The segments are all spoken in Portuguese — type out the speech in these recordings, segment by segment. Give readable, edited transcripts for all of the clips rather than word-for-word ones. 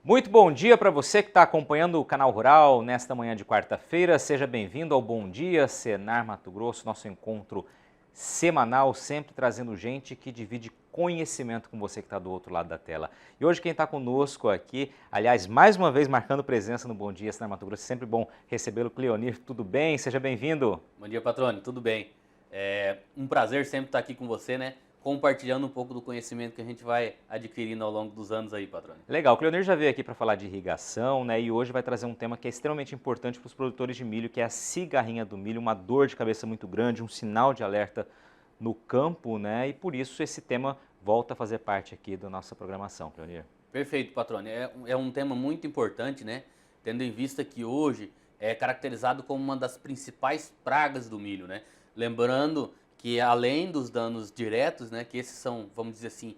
Muito bom dia para você que está acompanhando o Canal Rural nesta manhã de quarta-feira. Seja bem-vindo ao Bom Dia Senar Mato Grosso, nosso encontro semanal, sempre trazendo gente que divide conhecimento com você que está do outro lado da tela. E hoje quem está conosco aqui, aliás, mais uma vez marcando presença no Bom Dia Senar Mato Grosso, sempre bom recebê-lo. Cleonir, tudo bem? Seja bem-vindo. Bom dia, Patrone, tudo bem? É um prazer sempre estar aqui com você, né? Compartilhando um pouco do conhecimento que a gente vai adquirindo ao longo dos anos aí, Patrone. Legal, o Cleonir já veio aqui para falar de irrigação, né? E hoje vai trazer um tema que é extremamente importante para os produtores de milho, que é a cigarrinha do milho, uma dor de cabeça muito grande, um sinal de alerta no campo, né? E por isso esse tema volta a fazer parte aqui da nossa programação, Cleonir. Perfeito, Patrone. É um tema muito importante, né? Tendo em vista que hoje é caracterizado como uma das principais pragas do milho, né? Lembrando que além dos danos diretos, né? Que esses são, vamos dizer assim,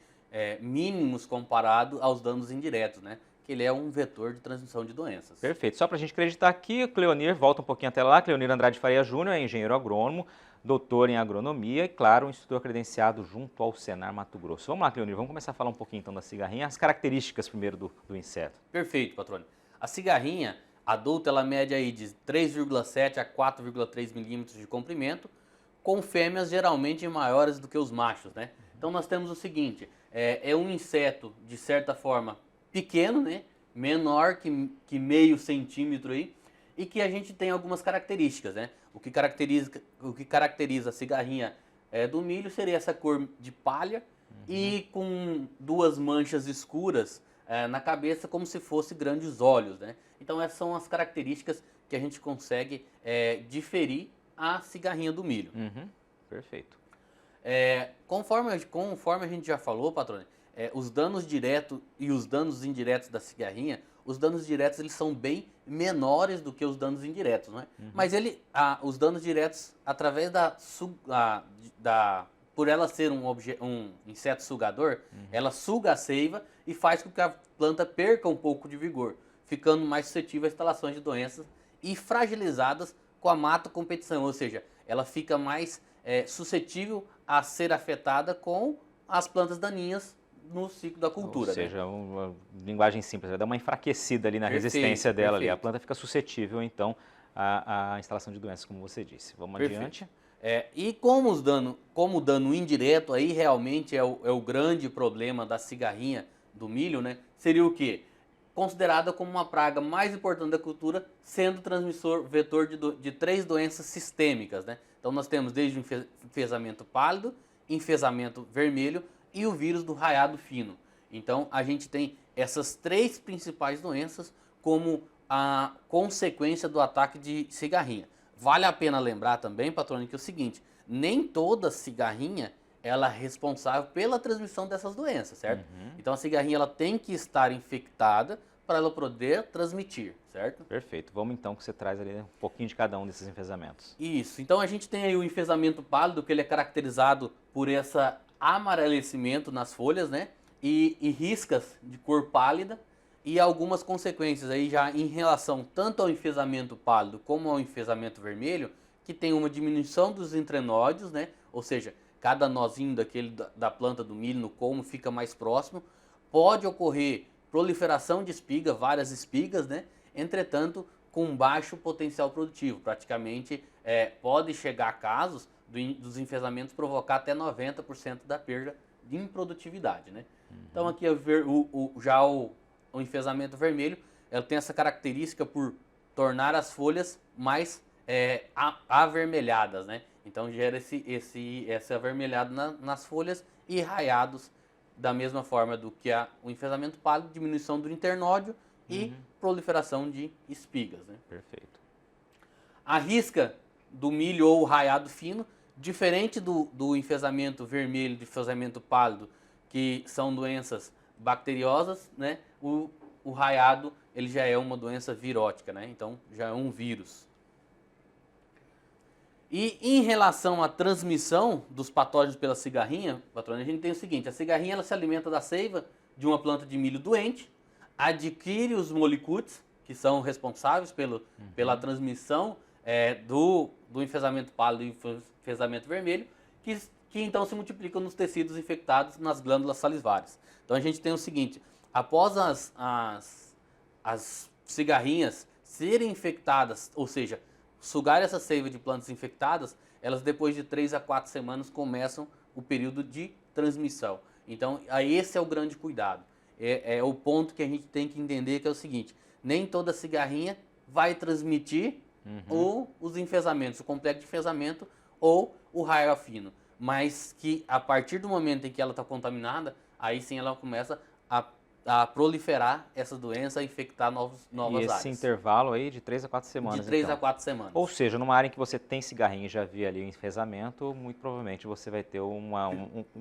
mínimos comparado aos danos indiretos, né? Que ele é um vetor de transmissão de doenças. Perfeito. Só para a gente acreditar aqui, o Cleonir, volta um pouquinho até lá, Cleonir Andrade Faria Júnior é engenheiro agrônomo, doutor em agronomia e, claro, um instrutor credenciado junto ao Senar Mato Grosso. Vamos lá, Cleonir, vamos começar a falar um pouquinho então da cigarrinha, as características primeiro do inseto. Perfeito, Patrone. A cigarrinha adulta, ela mede aí de 3,7 a 4,3 milímetros de comprimento, com fêmeas geralmente maiores do que os machos, né? Então nós temos o seguinte, é um inseto, de certa forma, pequeno, né? Menor que meio centímetro aí, e que a gente tem algumas características, né? O que caracteriza a cigarrinha do milho seria essa cor de palha e com duas manchas escuras na cabeça, como se fosse grandes olhos, né? Então essas são as características que a gente consegue diferir a cigarrinha do milho. Perfeito. Conforme a gente já falou, Patrone, os danos diretos e os danos indiretos da cigarrinha, os danos diretos eles são bem menores do que os danos indiretos, não é? Mas os danos diretos, através por ela ser um inseto sugador, ela suga a seiva e faz com que a planta perca um pouco de vigor, ficando mais suscetível a instalações de doenças e fragilizadas com a mato-competição, ou seja, ela fica mais suscetível a ser afetada com as plantas daninhas no ciclo da cultura. Ou seja, né? uma linguagem simples, vai dar uma enfraquecida ali na resistência dela ali. A planta fica suscetível, então, à instalação de doenças, como você disse. Vamos adiante. E como o dano indireto aí realmente é o grande problema da cigarrinha do milho, né? Seria o quê? Considerada como uma praga mais importante da cultura, sendo transmissor vetor de 3 doenças sistêmicas, né? Então nós temos desde o enfesamento pálido, enfesamento vermelho e o vírus do raiado fino. Então a gente tem essas 3 principais doenças como a consequência do ataque de cigarrinha. Vale a pena lembrar também, Patrone, que é o seguinte, nem toda cigarrinha ela é responsável pela transmissão dessas doenças, certo? Então a cigarrinha ela tem que estar infectada para ela poder transmitir, certo? Perfeito. Vamos então que você traz ali um pouquinho de cada um desses enfesamentos. Isso. Então a gente tem aí o enfesamento pálido, que ele é caracterizado por esse amarelecimento nas folhas, né? E riscas de cor pálida e algumas consequências aí já em relação tanto ao enfesamento pálido como ao enfesamento vermelho, que tem uma diminuição dos entrenóides, né? Ou seja, cada nozinho da planta do milho no colmo fica mais próximo. Pode ocorrer proliferação de espiga, várias espigas, né? Entretanto, com baixo potencial produtivo. Praticamente pode chegar a casos dos enfesamentos provocar até 90% da perda de improdutividade, né? Então aqui já o enfesamento vermelho, ela tem essa característica por tornar as folhas mais avermelhadas, né? Então gera esse avermelhado nas folhas e raiados da mesma forma do que o enfesamento pálido, diminuição do internódio e proliferação de espigas, né? Perfeito. A risca do milho ou raiado fino, diferente do enfesamento vermelho e do enfesamento pálido, que são doenças bacteriosas, né? O raiado ele já é uma doença virótica, né? Então já é um vírus. E em relação à transmissão dos patógenos pela cigarrinha, Patrone, a gente tem o seguinte, a cigarrinha ela se alimenta da seiva de uma planta de milho doente, adquire os molicutes, que são responsáveis pela transmissão do enfesamento pálido e enfesamento vermelho, que então se multiplicam nos tecidos infectados nas glândulas salivares. Então a gente tem o seguinte, após as cigarrinhas serem infectadas, ou seja, sugar essa seiva de plantas infectadas, elas depois de 3 a 4 semanas começam o período de transmissão. Então, aí esse é o grande cuidado. É o ponto que a gente tem que entender, que é o seguinte: nem toda cigarrinha vai transmitir ou os enfesamentos, o complexo de enfesamento ou o raio fino. Mas que a partir do momento em que ela está contaminada, aí sim ela começa a proliferar essa doença, a infectar novas E esse áreas. intervalo aí de 3 a 4 semanas, De 3 então. a 4 semanas. Ou seja, numa área em que você tem cigarrinho e já vê ali o enfesamento, muito provavelmente você vai ter um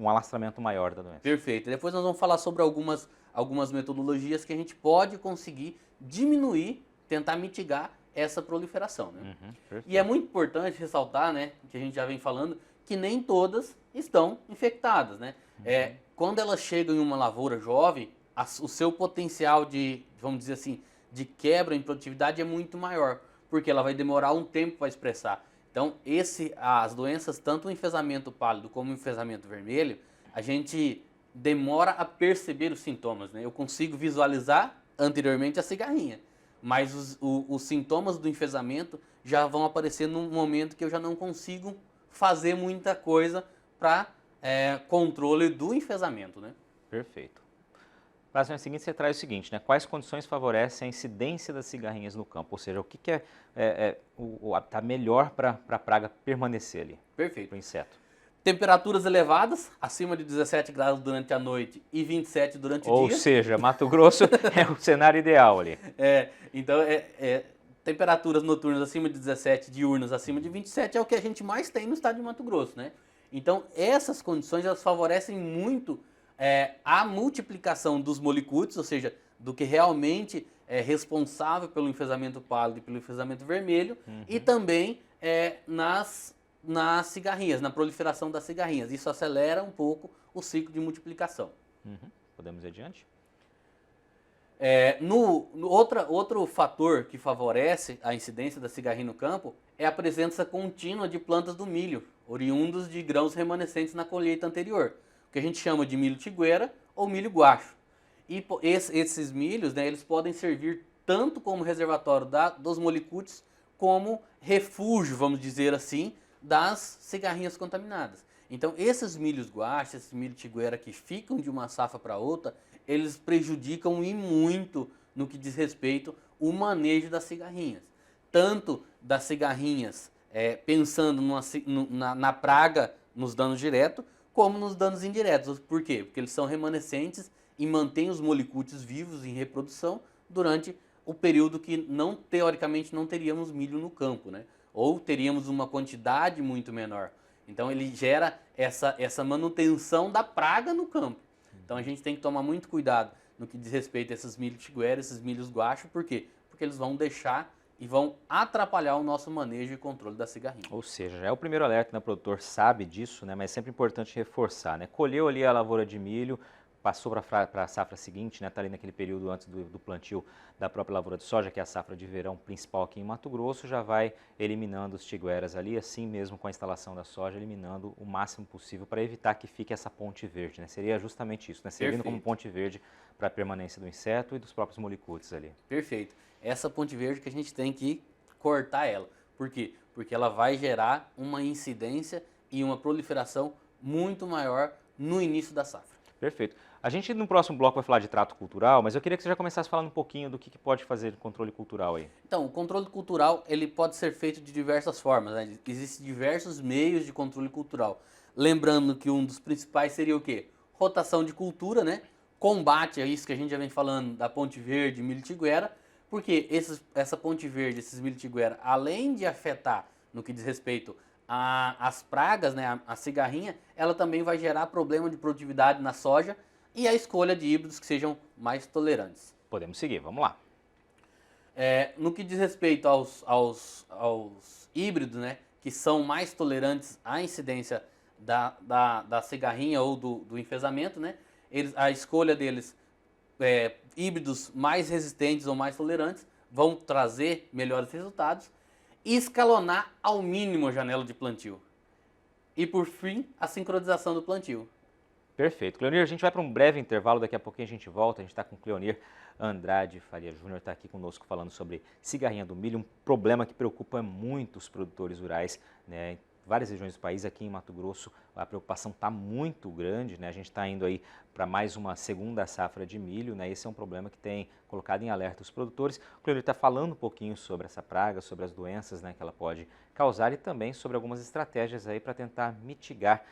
alastramento maior da doença. Perfeito. Depois nós vamos falar sobre algumas metodologias que a gente pode conseguir diminuir, tentar mitigar essa proliferação, né? E é muito importante ressaltar, né, que a gente já vem falando, que nem todas estão infectadas, né? Quando elas chegam em uma lavoura jovem, o seu potencial de, vamos dizer assim, de quebra em produtividade é muito maior, porque ela vai demorar um tempo para expressar. Então, as doenças, tanto o enfesamento pálido como o enfesamento vermelho, a gente demora a perceber os sintomas, né? Eu consigo visualizar anteriormente a cigarrinha, mas os sintomas do enfesamento já vão aparecer num momento que eu já não consigo fazer muita coisa para controle do enfesamento, né? Perfeito. Para a semana seguinte, você traz o seguinte, né? Quais condições favorecem a incidência das cigarrinhas no campo? Ou seja, o que está melhor para a praga permanecer ali? Perfeito. Para o inseto. Temperaturas elevadas, acima de 17 graus durante a noite e 27 durante o dia. Ou seja, Mato Grosso é o cenário ideal ali. Então, temperaturas noturnas acima de 17, diurnas acima de 27 é o que a gente mais tem no estado de Mato Grosso, né? Então, essas condições, elas favorecem muito a multiplicação dos molicútios, ou seja, do que realmente é responsável pelo enfesamento pálido e pelo enfesamento vermelho, e também nas cigarrinhas, na proliferação das cigarrinhas. Isso acelera um pouco o ciclo de multiplicação. Podemos ir adiante? Outro fator que favorece a incidência da cigarrinha no campo é a presença contínua de plantas do milho, oriundos de grãos remanescentes na colheita anterior, o que a gente chama de milho tiguera ou milho guacho. E esses milhos, né, eles podem servir tanto como reservatório dos molicútios, como refúgio, vamos dizer assim, das cigarrinhas contaminadas. Então, esses milhos guache, esses milho tiguera que ficam de uma safra para outra, eles prejudicam e muito no que diz respeito ao manejo das cigarrinhas. Tanto das cigarrinhas, pensando na praga, nos danos diretos, como nos danos indiretos. Por quê? Porque eles são remanescentes e mantêm os molicútios vivos em reprodução durante o período que teoricamente não teríamos milho no campo, né? Ou teríamos uma quantidade muito menor. Então ele gera essa manutenção da praga no campo. Então a gente tem que tomar muito cuidado no que diz respeito a esses milhos tiguera, esses milhos guacho. Por quê? Porque eles vão deixar e vão atrapalhar o nosso manejo e controle da cigarrinha. Ou seja, já é o primeiro alerta, né? O produtor sabe disso, né? Mas é sempre importante reforçar, né? Colheu ali a lavoura de milho, passou para a safra seguinte, né? Está ali naquele período antes do plantio da própria lavoura de soja, que é a safra de verão principal aqui em Mato Grosso, já vai eliminando os tigueras ali, assim mesmo com a instalação da soja, eliminando o máximo possível para evitar que fique essa ponte verde, né? Seria justamente isso, né? Servindo como ponte verde para a permanência do inseto e dos próprios molicútios ali. Perfeito. Essa ponte verde que a gente tem que cortar ela. Por quê? Porque ela vai gerar uma incidência e uma proliferação muito maior no início da safra. Perfeito. A gente no próximo bloco vai falar de trato cultural, mas eu queria que você já começasse falando um pouquinho do que pode fazer de controle cultural aí. Então, o controle cultural ele pode ser feito de diversas formas, né? Existem diversos meios de controle cultural. Lembrando que um dos principais seria o quê? Rotação de cultura, né? Combate a isso que a gente já vem falando da ponte verde, milho tiguera, porque essa ponte verde, esses milho tiguera, além de afetar no que diz respeito às pragas, né, a cigarrinha, ela também vai gerar problema de produtividade na soja e a escolha de híbridos que sejam mais tolerantes. Podemos seguir, vamos lá. No que diz respeito aos híbridos, né, que são mais tolerantes à incidência da cigarrinha ou do enfesamento, né, a escolha deles, híbridos mais resistentes ou mais tolerantes, vão trazer melhores resultados, e escalonar ao mínimo a janela de plantio. E por fim, a sincronização do plantio. Perfeito. Cleonir, a gente vai para um breve intervalo, daqui a pouquinho a gente volta. A gente está com o Cleonir Andrade Faria Júnior, está aqui conosco falando sobre cigarrinha do milho, um problema que preocupa muito os produtores rurais, né? Em várias regiões do país, aqui em Mato Grosso, a preocupação está muito grande, né? A gente está indo aí para mais uma segunda safra de milho, né? Esse é um problema que tem colocado em alerta os produtores. O Cleonir está falando um pouquinho sobre essa praga, sobre as doenças, né, que ela pode causar e também sobre algumas estratégias aí para tentar mitigar,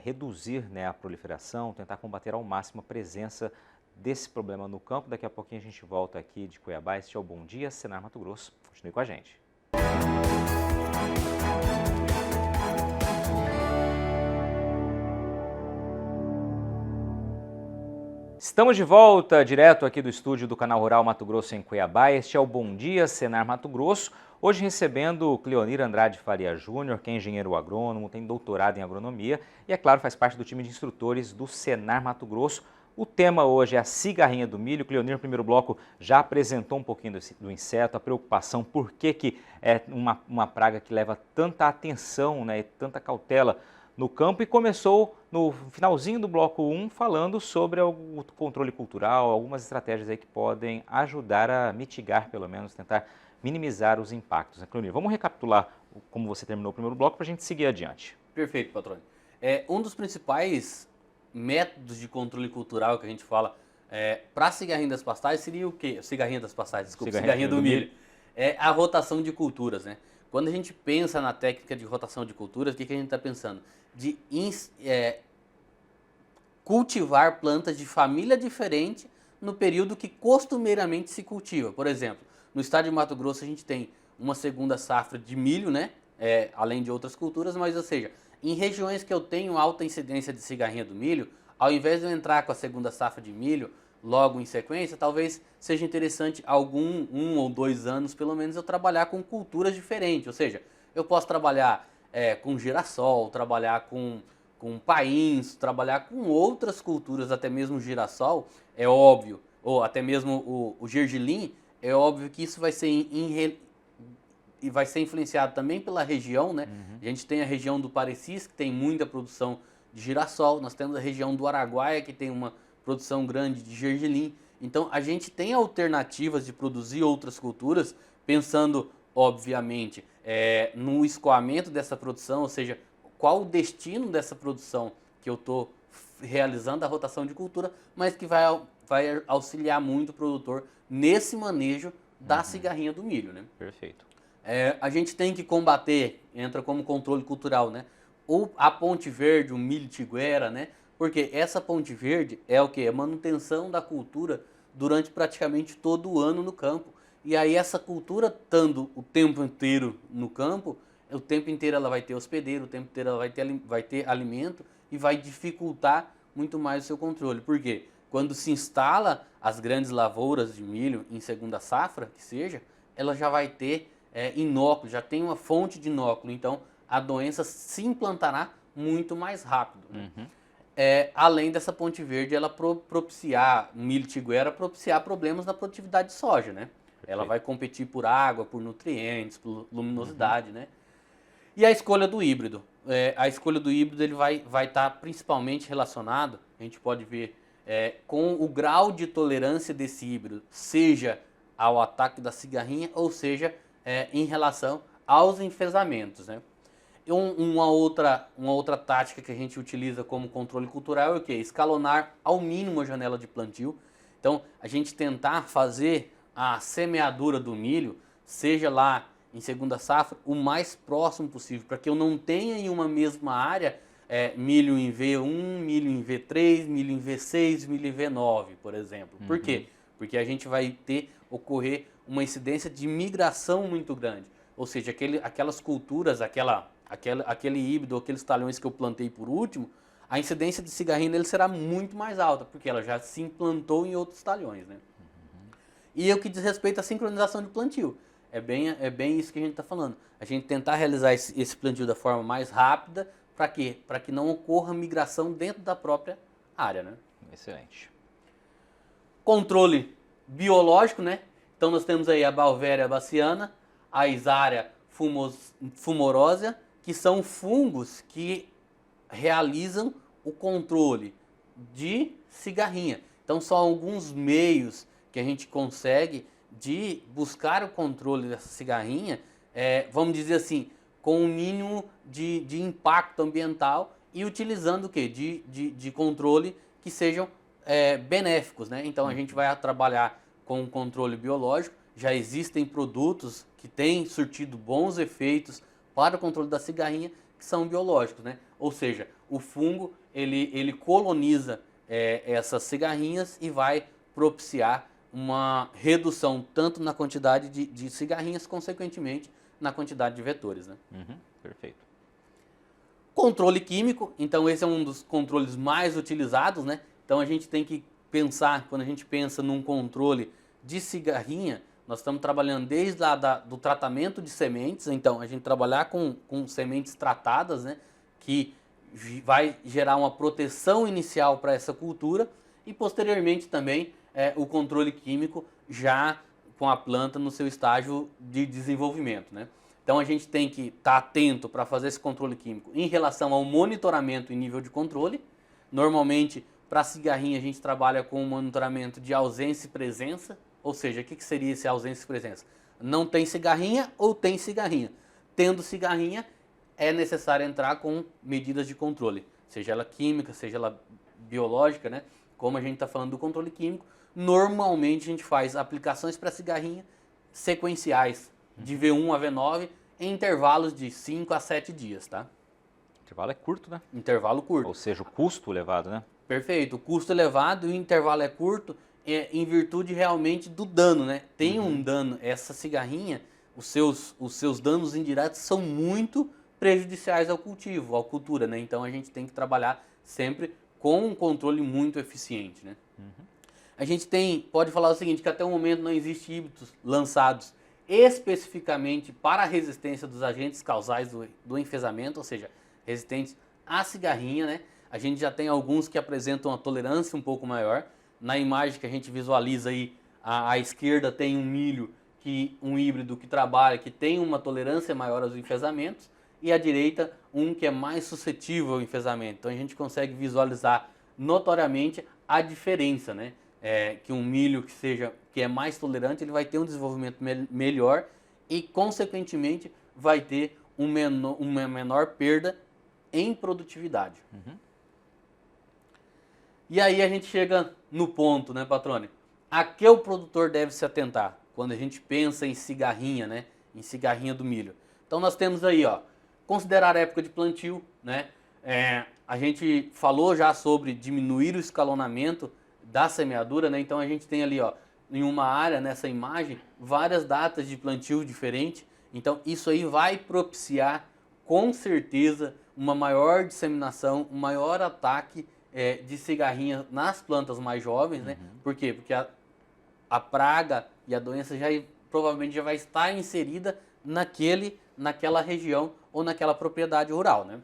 reduzir, né, a proliferação, tentar combater ao máximo a presença desse problema no campo. Daqui a pouquinho a gente volta aqui de Cuiabá. Este é o Bom Dia, Senar Mato Grosso. Continue com a gente. Estamos de volta, direto aqui do estúdio do Canal Rural Mato Grosso em Cuiabá. Este é o Bom Dia, Senar Mato Grosso. Hoje recebendo o Cleonir Andrade Faria Júnior, que é engenheiro agrônomo, tem doutorado em agronomia e, é claro, faz parte do time de instrutores do Senar Mato Grosso. O tema hoje é a cigarrinha do milho. O Cleonir, no primeiro bloco, já apresentou um pouquinho do inseto, a preocupação, por que é uma praga que leva tanta atenção, né, e tanta cautela no campo, e começou no finalzinho do bloco 1 falando sobre o controle cultural, algumas estratégias aí que podem ajudar a mitigar, pelo menos, tentar minimizar os impactos. Cleonir, vamos recapitular como você terminou o primeiro bloco para a gente seguir adiante. Perfeito, patrônio. Um dos principais métodos de controle cultural que a gente fala para a cigarrinha das pastagens seria o quê? Cigarrinha das pastagens, desculpa, cigarrinha do milho. É a rotação de culturas, né? Quando a gente pensa na técnica de rotação de culturas, o que a gente está pensando? De cultivar plantas de família diferente no período que costumeiramente se cultiva. Por exemplo, no estado de Mato Grosso a gente tem uma segunda safra de milho, né? Além de outras culturas, mas ou seja, em regiões que eu tenho alta incidência de cigarrinha do milho, ao invés de eu entrar com a segunda safra de milho logo em sequência, talvez seja interessante um ou 2 anos, pelo menos, eu trabalhar com culturas diferentes. Ou seja, eu posso trabalhar com girassol, trabalhar com pains, trabalhar com outras culturas, até mesmo girassol, é óbvio, ou até mesmo o gergelim, é óbvio que isso vai ser e vai ser influenciado também pela região, né? Uhum. A gente tem a região do Parecis, que tem muita produção de girassol, nós temos a região do Araguaia, que tem uma produção grande de gergelim. Então, a gente tem alternativas de produzir outras culturas, pensando, obviamente, no escoamento dessa produção, ou seja, qual o destino dessa produção que eu estou realizando a rotação de cultura, mas que vai auxiliar muito o produtor nesse manejo da cigarrinha do milho, né? Perfeito. A gente tem que combater, entra como controle cultural, né? A ponte verde, o milho tiguera, né? Porque essa ponte verde é o quê? É manutenção da cultura durante praticamente todo o ano no campo. E aí essa cultura, estando o tempo inteiro no campo, o tempo inteiro ela vai ter hospedeiro, o tempo inteiro ela vai ter alimento e vai dificultar muito mais o seu controle. Por quê? Quando se instala as grandes lavouras de milho em segunda safra, que seja, ela já vai ter inóculo, já tem uma fonte de inóculo. Então a doença se implantará muito mais rápido. Né? Uhum. Além dessa ponte verde, ela propiciar, milho tiguera, propiciar problemas na produtividade de soja, né? Perfeito. Ela vai competir por água, por nutrientes, por luminosidade, né? E a escolha do híbrido. A escolha do híbrido ele vai estar principalmente relacionado, a gente pode ver, com o grau de tolerância desse híbrido, seja ao ataque da cigarrinha, ou seja, em relação aos enfesamentos, né? Uma outra tática que a gente utiliza como controle cultural é o quê? Escalonar ao mínimo a janela de plantio. Então, a gente tentar fazer a semeadura do milho, seja lá em segunda safra, o mais próximo possível, para que eu não tenha em uma mesma área milho em V1, milho em V3, milho em V6, milho em V9, por exemplo. Por quê? Porque a gente vai ocorrer uma incidência de migração muito grande. Ou seja, aquelas culturas, aquele híbrido, aqueles talhões que eu plantei por último, a incidência de cigarrinha nele será muito mais alta, porque ela já se implantou em outros talhões, né? E o que diz respeito à sincronização de plantio, é bem isso que a gente está falando. A gente tentar realizar esse plantio da forma mais rápida, para quê? Para que não ocorra migração dentro da própria área, né? Excelente. Controle biológico, né? Então nós temos aí a Beauveria baciana, a Isaria fumorosa, que são fungos que realizam o controle de cigarrinha. Então são alguns meios que a gente consegue de buscar o controle dessa cigarrinha, vamos dizer assim, com o mínimo de impacto ambiental e utilizando o quê? De controle que sejam benéficos, né? Então a gente vai trabalhar com um controle biológico, já existem produtos que têm surtido bons efeitos para o controle da cigarrinha, que são biológicos, né? Ou seja, o fungo ele coloniza essas cigarrinhas e vai propiciar uma redução tanto na quantidade de cigarrinhas, consequentemente na quantidade de vetores, né? Perfeito. Controle químico, então esse é um dos controles mais utilizados, né? Então a gente tem que pensar, quando a gente pensa num controle de cigarrinha, nós estamos trabalhando desde lá do tratamento de sementes, então a gente trabalhar com sementes tratadas, né? Que vai gerar uma proteção inicial para essa cultura e posteriormente também o controle químico já com a planta no seu estágio de desenvolvimento, né? Então a gente tem que estar atento para fazer esse controle químico em relação ao monitoramento em nível de controle. Normalmente, para a cigarrinha, a gente trabalha com o monitoramento de ausência e presença. Ou seja, o que seria esse ausência e presença? Não tem cigarrinha ou tem cigarrinha? Tendo cigarrinha, é necessário entrar com medidas de controle, seja ela química, seja ela biológica, né? Como a gente está falando do controle químico, normalmente a gente faz aplicações para cigarrinha sequenciais, de V1 a V9, em intervalos de 5 a 7 dias, tá? O intervalo é curto, né? Intervalo curto. Ou seja, o custo elevado, né? Perfeito. O custo elevado e o intervalo é curto em virtude realmente do dano, né? Tem um dano. Essa cigarrinha, os seus danos indiretos são muito prejudiciais ao cultivo, à cultura, né? Então a gente tem que trabalhar sempre com um controle muito eficiente, né? A gente pode falar o seguinte, que até o momento não existe híbridos lançados especificamente para a resistência dos agentes causais do enfesamento, ou seja, resistentes à cigarrinha, né? A gente já tem alguns que apresentam uma tolerância um pouco maior. Na imagem que a gente visualiza aí, à esquerda tem um milho, um híbrido que trabalha, que tem uma tolerância maior aos enfesamentos, e à direita um que é mais suscetível ao enfesamento. Então a gente consegue visualizar notoriamente a diferença, né? Que um milho que é mais tolerante, ele vai ter um desenvolvimento melhor e, consequentemente, vai ter uma menor perda em produtividade. E aí a gente chega no ponto, né, Patrone? A que o produtor deve se atentar quando a gente pensa em cigarrinha, né? Em cigarrinha do milho. Então nós temos aí, ó, considerar a época de plantio, né? A gente falou já sobre diminuir o escalonamento da semeadura, né? Então a gente tem ali, ó, em uma área, nessa imagem, várias datas de plantio diferentes. Então isso aí vai propiciar, com certeza, uma maior disseminação, um maior ataque de cigarrinha nas plantas mais jovens, né? Por quê? Porque a praga e a doença provavelmente já vai estar inserida naquela região ou naquela propriedade rural, né?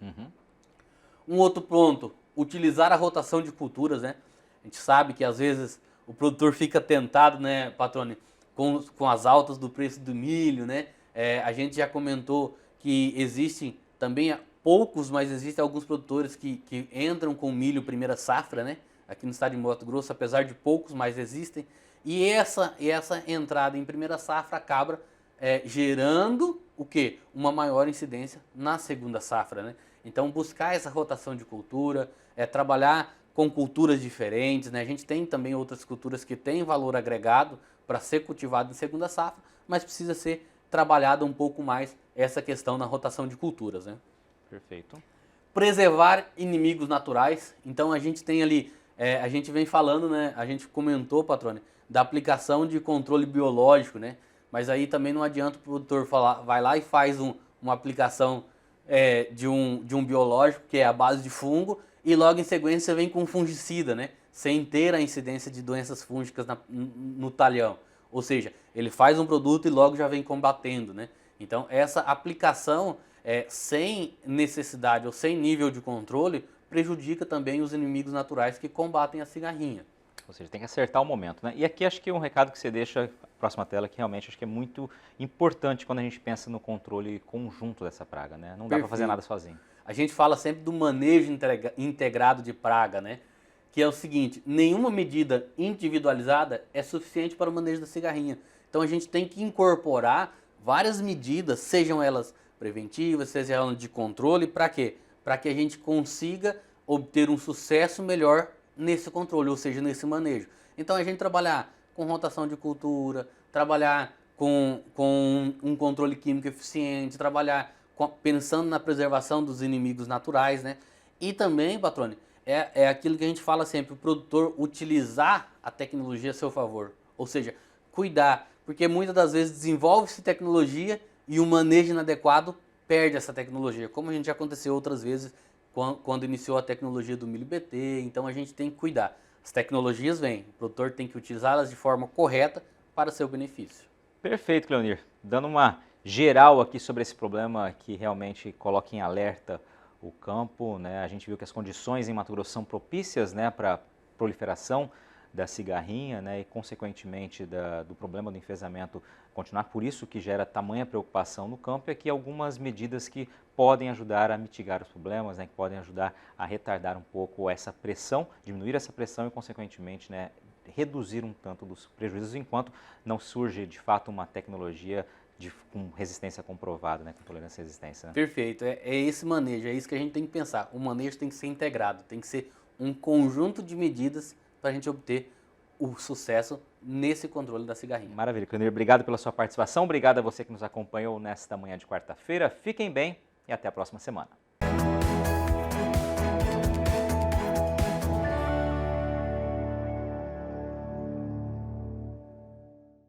Um outro ponto, utilizar a rotação de culturas, né? A gente sabe que às vezes o produtor fica tentado, né, Patrone, com as altas do preço do milho, né? A gente já comentou que existem também poucos, mas existem alguns produtores que entram com milho primeira safra, né? Aqui no estado de Mato Grosso, apesar de poucos, mas existem. E essa entrada em primeira safra acaba gerando o quê? Uma maior incidência na segunda safra, né? Então buscar essa rotação de cultura, trabalhar com culturas diferentes, né? A gente tem também outras culturas que têm valor agregado para ser cultivado em segunda safra, mas precisa ser trabalhada um pouco mais essa questão na rotação de culturas, né? Perfeito. Preservar inimigos naturais. Então a gente tem ali, a gente vem falando, né? A gente comentou, Patrone, da aplicação de controle biológico, né? Mas aí também não adianta o produtor vai lá e faz uma aplicação de um biológico que é a base de fungo e logo em sequência vem com um fungicida, né? Sem ter a incidência de doenças fúngicas no talhão. Ou seja, ele faz um produto e logo já vem combatendo, né? Então essa aplicação sem necessidade ou sem nível de controle prejudica também os inimigos naturais que combatem a cigarrinha. Ou seja, tem que acertar o momento, né? E aqui acho que um recado que você deixa, próxima tela, que realmente acho que é muito importante quando a gente pensa no controle conjunto dessa praga, né? Não dá para fazer nada sozinho. A gente fala sempre do manejo integrado de praga, né? que é o seguinte: nenhuma medida individualizada é suficiente para o manejo da cigarrinha. Então a gente tem que incorporar várias medidas, sejam elas preventivas, sejam elas de controle, para quê? Para que a gente consiga obter um sucesso melhor nesse controle, ou seja, nesse manejo. Então a gente trabalhar com rotação de cultura, trabalhar com um controle químico eficiente, trabalhar pensando na preservação dos inimigos naturais, né? E também, patrone, é aquilo que a gente fala sempre, o produtor utilizar a tecnologia a seu favor. Ou seja, cuidar, porque muitas das vezes desenvolve-se tecnologia e o manejo inadequado perde essa tecnologia, como a gente já aconteceu outras vezes quando iniciou a tecnologia do milho BT. Então a gente tem que cuidar. As tecnologias vêm, o produtor tem que utilizá-las de forma correta para seu benefício. Perfeito, Cleonir. Dando uma geral aqui sobre esse problema que realmente coloca em alerta o campo, né? A gente viu que as condições em Mato Grosso são propícias, né, para a proliferação da cigarrinha, né, e consequentemente do problema do enfesamento continuar. Por isso que gera tamanha preocupação no campo, e aqui algumas medidas que podem ajudar a mitigar os problemas, né, que podem ajudar a retardar um pouco essa pressão, diminuir essa pressão e consequentemente, né, reduzir um tanto dos prejuízos enquanto não surge de fato uma tecnologia com resistência comprovada, né, com tolerância à resistência. Né? Perfeito, é esse manejo, é isso que a gente tem que pensar. O manejo tem que ser integrado, tem que ser um conjunto de medidas para a gente obter o sucesso nesse controle da cigarrinha. Maravilha, Cleonir, obrigado pela sua participação, obrigado a você que nos acompanhou nesta manhã de quarta-feira. Fiquem bem e até a próxima semana.